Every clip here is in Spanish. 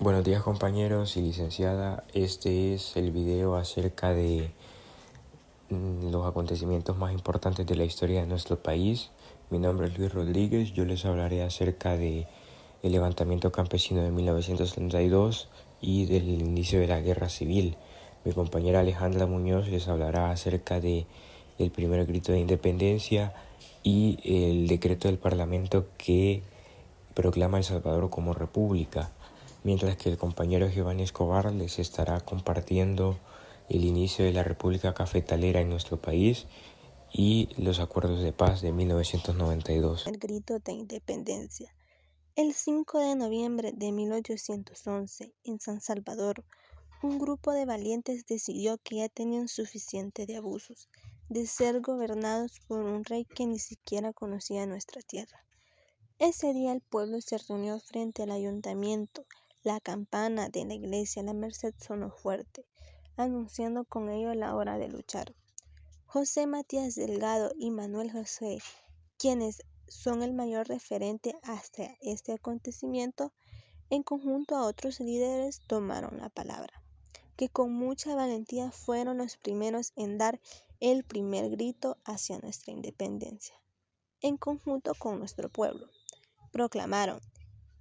Buenos días compañeros y licenciada, este es el video acerca de los acontecimientos más importantes de la historia de nuestro país. Mi nombre es Luis Rodríguez, yo les hablaré acerca de el levantamiento campesino de 1932 y del inicio de la guerra civil. Mi compañera Alejandra Muñoz les hablará acerca de el primer grito de independencia y el decreto del Parlamento que proclama a El Salvador como república, mientras que el compañero Giovanni Escobar les estará compartiendo el inicio de la República Cafetalera en nuestro país y los acuerdos de paz de 1992. El grito de independencia. El 5 de noviembre de 1811, en San Salvador, un grupo de valientes decidió que ya tenían suficiente de abusos, de ser gobernados por un rey que ni siquiera conocía nuestra tierra. Ese día el pueblo se reunió frente al ayuntamiento. La campana de la iglesia La Merced sonó fuerte, anunciando con ello la hora de luchar. José Matías Delgado y Manuel José, quienes son el mayor referente hasta este acontecimiento, en conjunto a otros líderes tomaron la palabra, que con mucha valentía fueron los primeros en dar el primer grito hacia nuestra independencia. En conjunto con nuestro pueblo, proclamaron: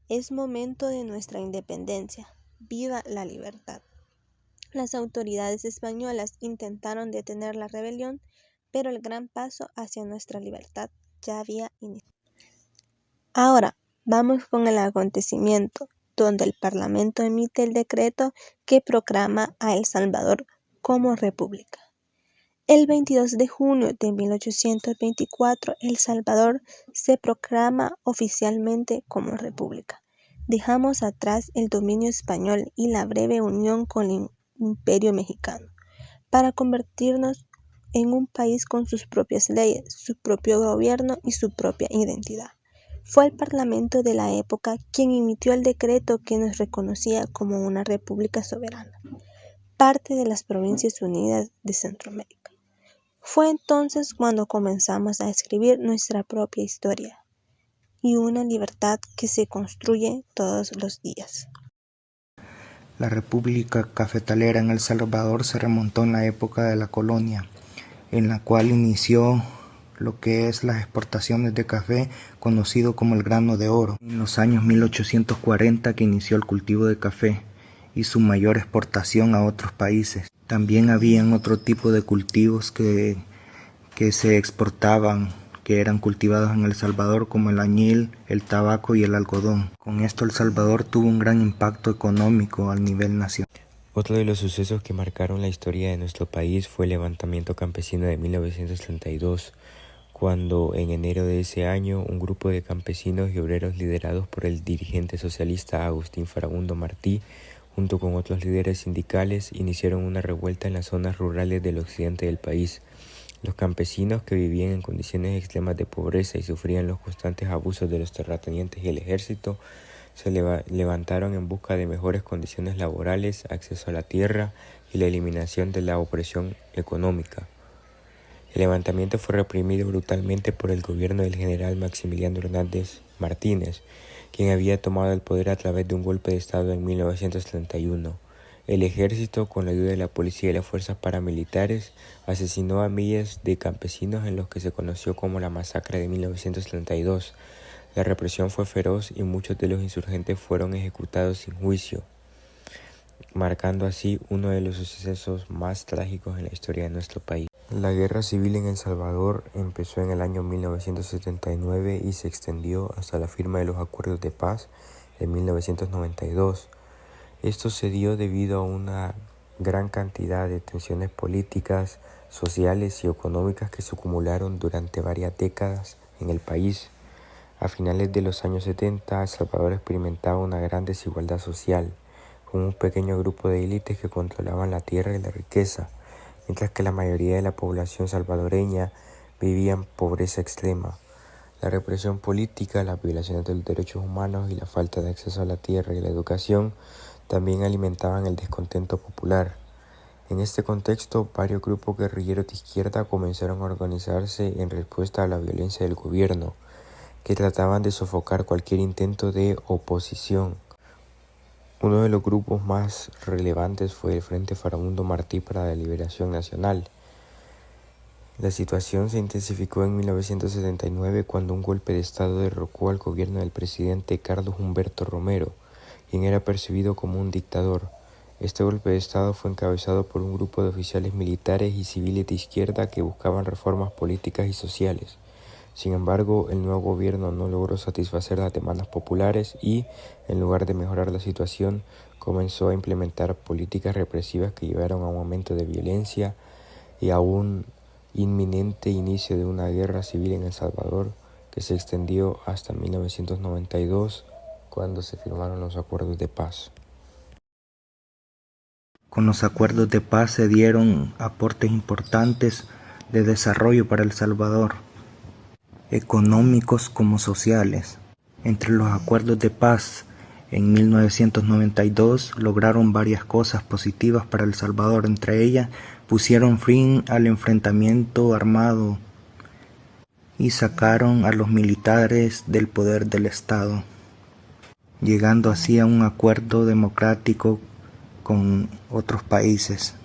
es momento de nuestra independencia, ¡viva la libertad! Las autoridades españolas intentaron detener la rebelión, pero el gran paso hacia nuestra libertad ya había iniciado. Ahora vamos con el acontecimiento donde el Parlamento emite el decreto que proclama a El Salvador como república. El 22 de junio de 1824, El Salvador se proclama oficialmente como república. Dejamos atrás el dominio español y la breve unión con el Imperio mexicano, para convertirnos en un país con sus propias leyes, su propio gobierno y su propia identidad. Fue el Parlamento de la época quien emitió el decreto que nos reconocía como una república soberana, parte de las Provincias Unidas de Centroamérica. Fue entonces cuando comenzamos a escribir nuestra propia historia y una libertad que se construye todos los días. La República Cafetalera en El Salvador se remontó en la época de la colonia, en la cual inició lo que es las exportaciones de café, conocido como el grano de oro. En los años 1840 que inició el cultivo de café y su mayor exportación a otros países. También habían otro tipo de cultivos que se exportaban, que eran cultivados en El Salvador, como el añil, el tabaco y el algodón. Con esto El Salvador tuvo un gran impacto económico a nivel nacional. Otro de los sucesos que marcaron la historia de nuestro país fue el levantamiento campesino de 1932, cuando en enero de ese año un grupo de campesinos y obreros liderados por el dirigente socialista Agustín Farabundo Martí, junto con otros líderes sindicales, iniciaron una revuelta en las zonas rurales del occidente del país. Los campesinos, que vivían en condiciones extremas de pobreza y sufrían los constantes abusos de los terratenientes y el ejército, se levantaron en busca de mejores condiciones laborales, acceso a la tierra y la eliminación de la opresión económica. El levantamiento fue reprimido brutalmente por el gobierno del general Maximiliano Hernández Martínez, quien había tomado el poder a través de un golpe de estado en 1931. El ejército, con la ayuda de la policía y las fuerzas paramilitares, asesinó a miles de campesinos en lo que se conoció como la masacre de 1932. La represión fue feroz y muchos de los insurgentes fueron ejecutados sin juicio, marcando así uno de los sucesos más trágicos en la historia de nuestro país. La guerra civil en El Salvador empezó en el año 1979 y se extendió hasta la firma de los acuerdos de paz en 1992. Esto se dio debido a una gran cantidad de tensiones políticas, sociales y económicas que se acumularon durante varias décadas en el país. A finales de los años 70, El Salvador experimentaba una gran desigualdad social, con un pequeño grupo de élites que controlaban la tierra y la riqueza, mientras que la mayoría de la población salvadoreña vivía en pobreza extrema. La represión política, las violaciones de los derechos humanos y la falta de acceso a la tierra y la educación también alimentaban el descontento popular. En este contexto, varios grupos guerrilleros de izquierda comenzaron a organizarse en respuesta a la violencia del gobierno, que trataban de sofocar cualquier intento de oposición. Uno de los grupos más relevantes fue el Frente Farabundo Martí para la Liberación Nacional. La situación se intensificó en 1979 cuando un golpe de Estado derrocó al gobierno del presidente Carlos Humberto Romero, quien era percibido como un dictador. Este golpe de Estado fue encabezado por un grupo de oficiales militares y civiles de izquierda que buscaban reformas políticas y sociales. Sin embargo, el nuevo gobierno no logró satisfacer las demandas populares y, en lugar de mejorar la situación, comenzó a implementar políticas represivas que llevaron a un aumento de violencia y a un inminente inicio de una guerra civil en El Salvador que se extendió hasta 1992, cuando se firmaron los acuerdos de paz. Con los acuerdos de paz se dieron aportes importantes de desarrollo para El Salvador, económicos como sociales. Entre los acuerdos de paz en 1992 lograron varias cosas positivas para El Salvador. Entre ellas, pusieron fin al enfrentamiento armado y sacaron a los militares del poder del Estado, llegando así a un acuerdo democrático con otros países.